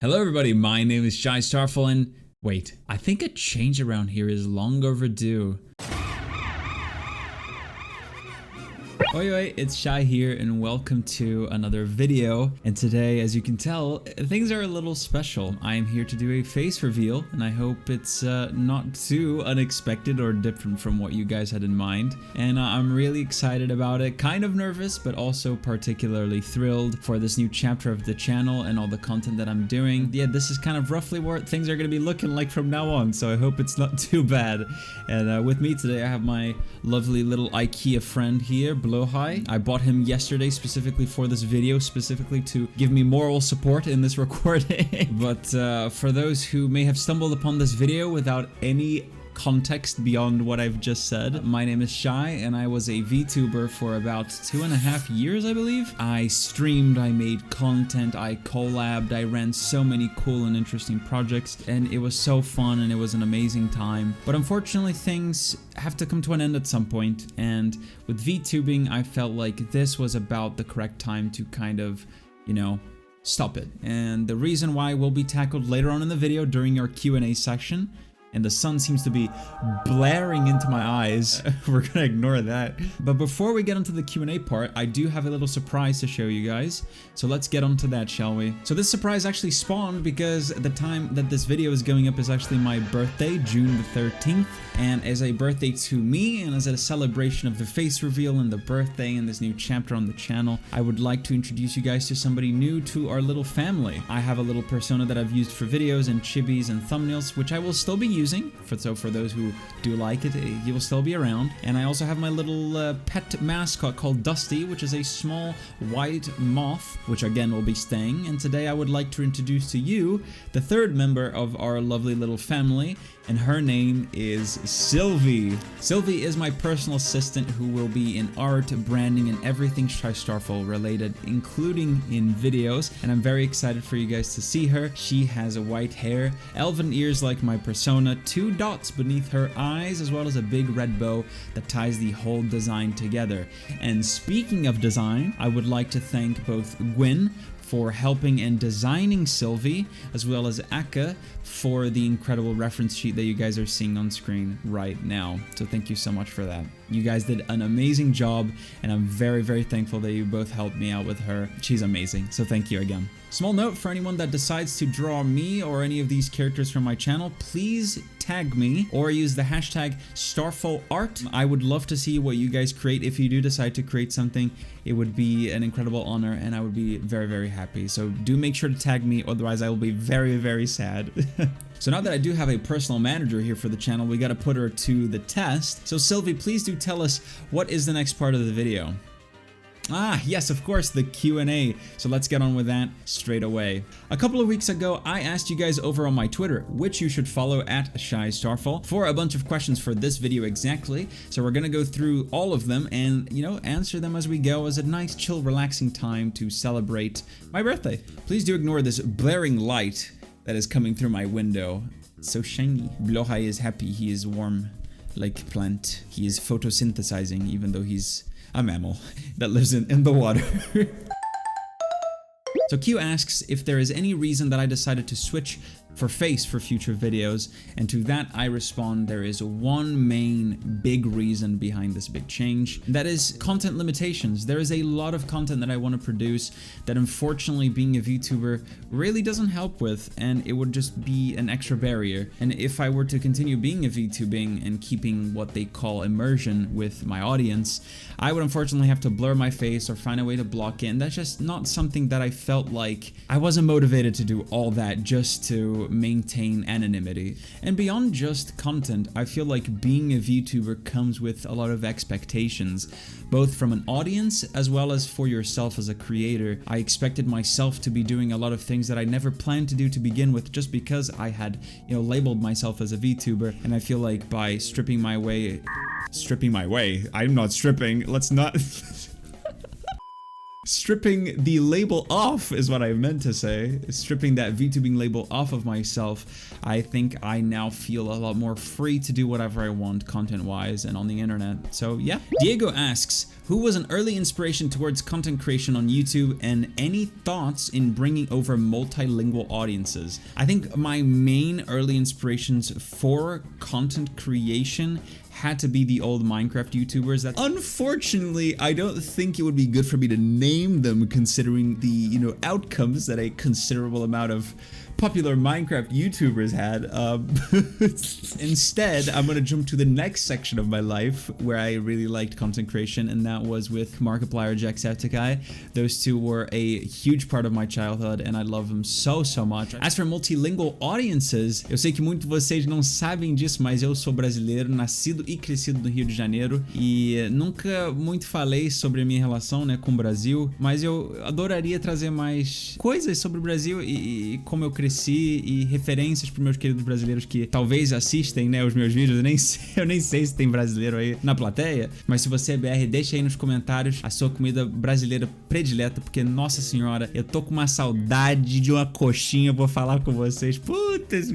Hello everybody, my name is Shystarfall and wait, I think a change around here is long overdue. Oi, it's Shy here and welcome to another video. And today, as you can tell, things are a little special. I am here to do a face reveal and I hope it's not too unexpected or different from what you guys had in mind. And I'm really excited about it, kind of nervous, but also particularly thrilled for this new chapter of the channel and all the content that I'm doing. Yeah, this is kind of roughly what things are going to be looking like from now on, so I hope it's not too bad. And with me today, I have my lovely little IKEA friend here, I bought him yesterday specifically for this video, specifically to give me moral support in this recording. But for those who may have stumbled upon this video without any context beyond what I've just said, my name is Shy and I was a VTuber for about 2.5 years, I believe. I streamed, I made content, I collabed, I ran so many cool and interesting projects, and it was so fun and it was an amazing time. But unfortunately things have to come to an end at some point, and with VTubing I felt like this was about the correct time to kind of, you know, stop it. And the reason why will be tackled later on in the video during our Q&A section. And the sun seems to be blaring into my eyes. We're gonna ignore that. But before we get into the Q&A part, I do have a little surprise to show you guys. So let's get onto that, shall we? So this surprise actually spawned because the time that this video is going up is actually my birthday, June the 13th. And as a birthday to me, and as a celebration of the face reveal and the birthday and this new chapter on the channel, I would like to introduce you guys to somebody new to our little family. I have a little persona that I've used for videos and chibis and thumbnails, which I will still be using. So for those who do like it, he will still be around. And I also have my little pet mascot called Dusty, which is a small white moth, which again will be staying. And today I would like to introduce to you the third member of our lovely little family, and her name is Sylvie. Sylvie is my personal assistant who will be in art, branding, and everything Shystarfall related, including in videos, and I'm very excited for you guys to see her. She has a white hair, elven ears like my persona, 2 dots beneath her eyes, as well as a big red bow that ties the whole design together. And speaking of design, I would like to thank both Gwyn for helping and designing Sylvie, as well as Akka for the incredible reference sheet that you guys are seeing on screen right now. So thank you so much for that. You guys did an amazing job, and I'm very, very thankful that you both helped me out with her. She's amazing, so thank you again. Small note for anyone that decides to draw me or any of these characters from my channel, please tag me or use the hashtag StarfallArt. I would love to see what you guys create. If you do decide to create something, it would be an incredible honor and I would be very, very happy. So do make sure to tag me, otherwise I will be very, very sad. So now that I do have a personal manager here for the channel, we gotta put her to the test. So Sylvie, please do tell us what is the next part of the video. Ah, yes, of course, the Q&A. So let's get on with that straight away. A couple of weeks ago, I asked you guys over on my Twitter, which you should follow at Shystarfall, for a bunch of questions for this video exactly. So we're gonna go through all of them and, you know, answer them as we go as a nice, chill, relaxing time to celebrate my birthday. Please do ignore this blaring light that is coming through my window. It's so shiny. Blohai is happy. He is warm like plant. He is photosynthesizing, even though he's a mammal that lives in the water. So Q asks if there is any reason that I decided to switch for face for future videos, and to that I respond, there is one main big reason behind this big change, and that is content limitations. There is a lot of content that I want to produce that unfortunately being a VTuber really doesn't help with, and it would just be an extra barrier. And if I were to continue being a VTubing and keeping what they call immersion with my audience, I would unfortunately have to blur my face or find a way to block it, and that's just not something that I felt like I wasn't motivated to do all that just to maintain anonymity. And beyond just content, I feel like being a VTuber comes with a lot of expectations, both from an audience as well as for yourself as a creator. I expected myself to be doing a lot of things that I never planned to do to begin with, just because I had, you know, labeled myself as a VTuber. And I feel like by stripping my way, I'm not stripping, let's not stripping the label off is what I meant to say. Stripping that VTubing label off of myself, I think I now feel a lot more free to do whatever I want content-wise and on the internet. So yeah. Diego asks, who was an early inspiration towards content creation on YouTube, and any thoughts in bringing over multilingual audiences? I think my main early inspirations for content creation had to be the old Minecraft YouTubers that unfortunately I don't think it would be good for me to name them, considering the, you know, outcomes that a considerable amount of popular Minecraft YouTubers had. Instead, I'm gonna jump to the next section of my life where I really liked content creation, and that was with Markiplier, Jacksepticeye. Those two were a huge part of my childhood, and I love them so much. As for multilingual audiences, eu sei que muitos de vocês não sabem disso, mas eu sou brasileiro, nascido e crescido no Rio de Janeiro, e nunca muito falei sobre a minha relação, né, com o Brasil, mas eu adoraria trazer mais coisas sobre o Brasil e como eu cresci, e referências para meus queridos brasileiros que talvez assistem, né, os meus vídeos. Eu nem sei se tem brasileiro aí na plateia, mas se você é BR, deixa aí nos comentários a sua comida brasileira predileta, porque, nossa senhora, eu tô com uma saudade de uma coxinha, vou falar com vocês. Putz.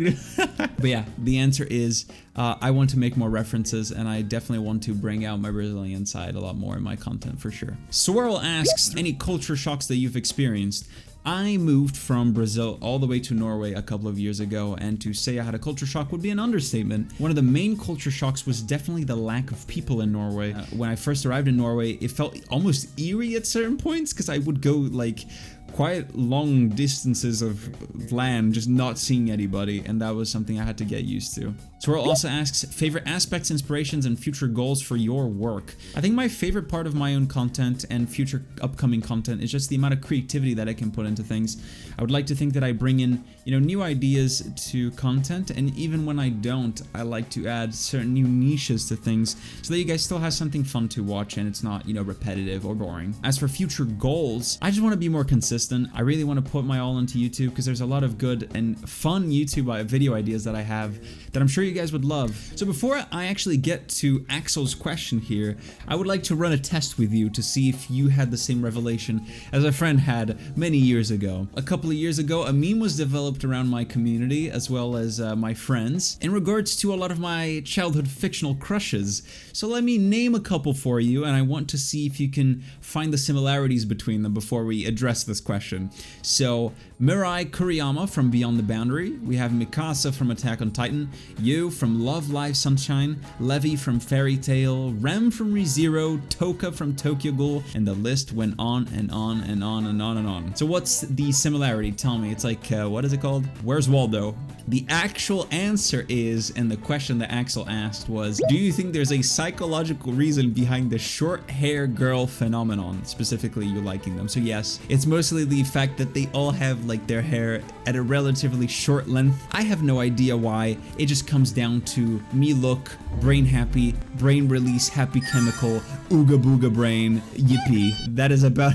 But yeah, the answer is I want to make more references, and I definitely want to bring out my Brazilian side a lot more in my content for sure. Swirl asks, any culture shocks that you've experienced? I moved from Brazil all the way to Norway a couple of years ago, and to say I had a culture shock would be an understatement. One of the main culture shocks was definitely the lack of people in Norway. When I first arrived in Norway, it felt almost eerie at certain points, because I would go like quite long distances of land just not seeing anybody, and that was something I had to get used to. Swirl also asks, favorite aspects, inspirations, and future goals for your work. I think my favorite part of my own content and future upcoming content is just the amount of creativity that I can put into things. I would like to think that I bring in, you know, new ideas to content, and even when I don't, I like to add certain new niches to things so that you guys still have something fun to watch and it's not, you know, repetitive or boring. As for future goals, I just want to be more consistent. I really want to put my all into YouTube, because there's a lot of good and fun YouTube video ideas that I have that I'm sure you guys would love. So before I actually get to Axel's question here, I would like to run a test with you to see if you had the same revelation as a friend had many years ago. A couple of years ago, a meme was developed around my community as well as my friends in regards to a lot of my childhood fictional crushes. So let me name a couple for you, and I want to see if you can find the similarities between them before we address this question. So Mirai Kuriyama from Beyond the Boundary, we have Mikasa from Attack on Titan, Yu from Love Live Sunshine, Levi from Fairy Tail, Rem from ReZero, Toka from Tokyo Ghoul, and the list went on and on and on and on and on. So what's the similarity? Tell me. It's like, what is it called? Where's Waldo? The actual answer is, and the question that Axel asked was, do you think there's a psychological reason behind the short hair girl phenomenon, specifically you liking them? So yes, it's mostly the fact that they all have like their hair at a relatively short length. I have no idea why. It just comes down to me look, brain happy, brain release happy chemical, ooga booga brain, yippee. That is about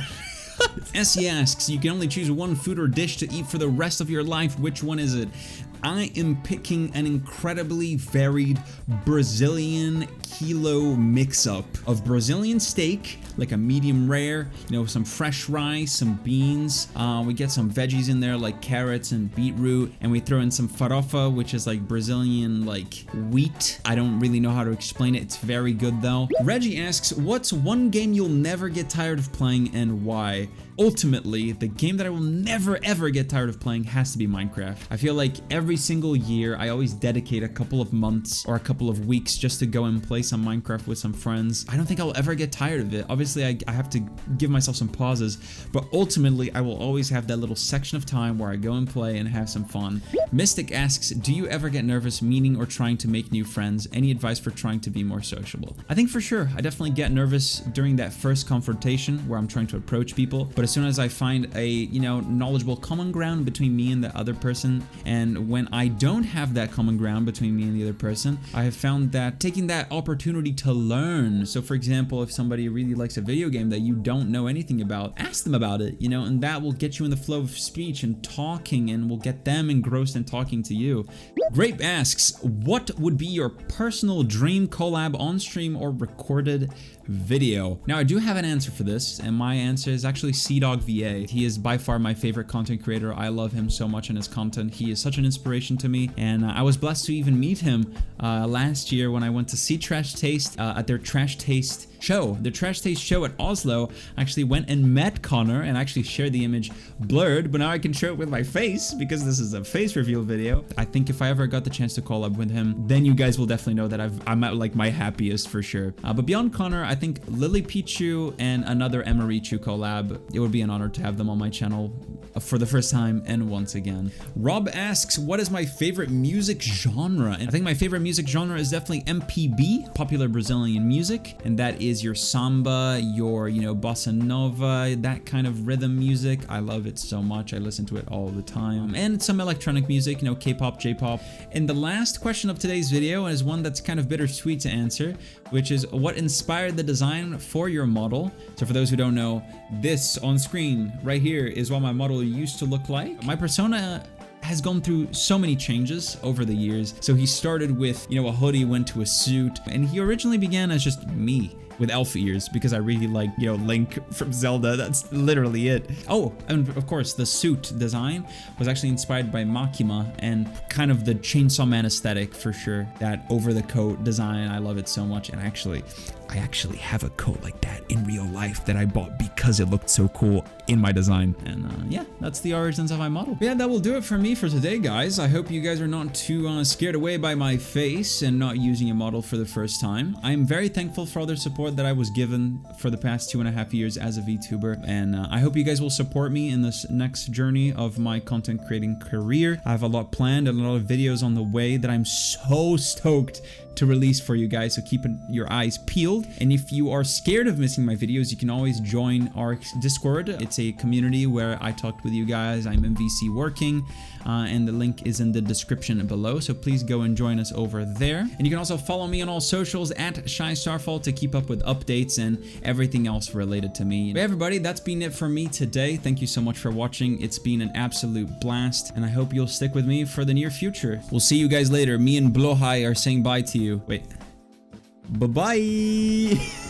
Essie asks, you can only choose one food or dish to eat for the rest of your life. Which one is it? I am picking an incredibly varied Brazilian kilo mix-up of Brazilian steak, like a medium rare, you know, some fresh rice, some beans. We get some veggies in there like carrots and beetroot, and we throw in some farofa, which is like Brazilian like wheat. I don't really know how to explain it. It's very good though. Reggie asks, what's one game you'll never get tired of playing and why? Ultimately, the game that I will never ever get tired of playing has to be Minecraft. I feel like every single year I always dedicate a couple of months or a couple of weeks just to go and play some Minecraft with some friends. I don't think I'll ever get tired of it. Obviously, I have to give myself some pauses, but ultimately I will always have that little section of time where I go and play and have some fun. Mystic asks, do you ever get nervous meeting or trying to make new friends? Any advice for trying to be more sociable? I think for sure, I definitely get nervous during that first confrontation where I'm trying to approach people, but as soon as I find a, you know, knowledgeable common ground between me and the other person, and when I don't have that common ground between me and the other person, I have found that taking that opportunity to learn. So for example, if somebody really likes a video game that you don't know anything about, ask them about it, you know, and that will get you in the flow of speech and talking, and will get them engrossed in talking to you. Grape asks, what would be your personal dream collab on stream or recorded video. Now, I do have an answer for this, and my answer is actually CDogVA. He is by far my favorite content creator. I love him so much and his content. He is such an inspiration to me, and I was blessed to even meet him last year when I went to see Trash Taste at their Trash Taste show. The Trash Taste show at Oslo. I actually went and met Connor and actually shared the image blurred, but now I can show it with my face because this is a face reveal video. I think if I ever got the chance to collab with him, then you guys will definitely know that I'm at like my happiest for sure. But beyond Connor, I think Lily Pichu and another Emarichu collab, it would be an honor to have them on my channel for the first time and once again. Rob asks, what is my favorite music genre? And I think my favorite music genre is definitely MPB, popular Brazilian music, and that is your samba, your, you know, bossa nova, that kind of rhythm music. I love it so much. I listen to it all the time. And some electronic music, you know, K-pop, J-pop. And the last question of today's video is one that's kind of bittersweet to answer, which is what inspired the design for your model? So for those who don't know, this on screen right here is what my model used to look like. My persona has gone through so many changes over the years. So he started with, you know, a hoodie, went to a suit, and he originally began as just me with elf ears because I really like, you know, Link from Zelda. That's literally it. Oh, and of course the suit design was actually inspired by Makima and kind of the Chainsaw Man aesthetic for sure. That over the coat design, I love it so much. And I actually have a coat like that in real life that I bought because it looked so cool in my design. And yeah, that's the origins of my model. But yeah, that will do it for me for today, guys. I hope you guys are not too scared away by my face and not using a model for the first time. I am very thankful for all the support that I was given for the past 2.5 years as a VTuber, and I hope you guys will support me in this next journey of my content creating career. I have a lot planned and a lot of videos on the way that I'm so stoked to release for you guys, so keep your eyes peeled. And if you are scared of missing my videos, you can always join our Discord. It's a community where I talked with you guys. I'm MVC working, and the link is in the description below, so please go and join us over there. And you can also follow me on all socials at Shystarfall to keep up with updates and everything else related to me. But everybody, that's been it for me today. Thank you so much for watching. It's been an absolute blast, and I hope you'll stick with me for the near future. We'll see you guys later. Me and Blohai are saying bye to you. Wait. Bye-bye.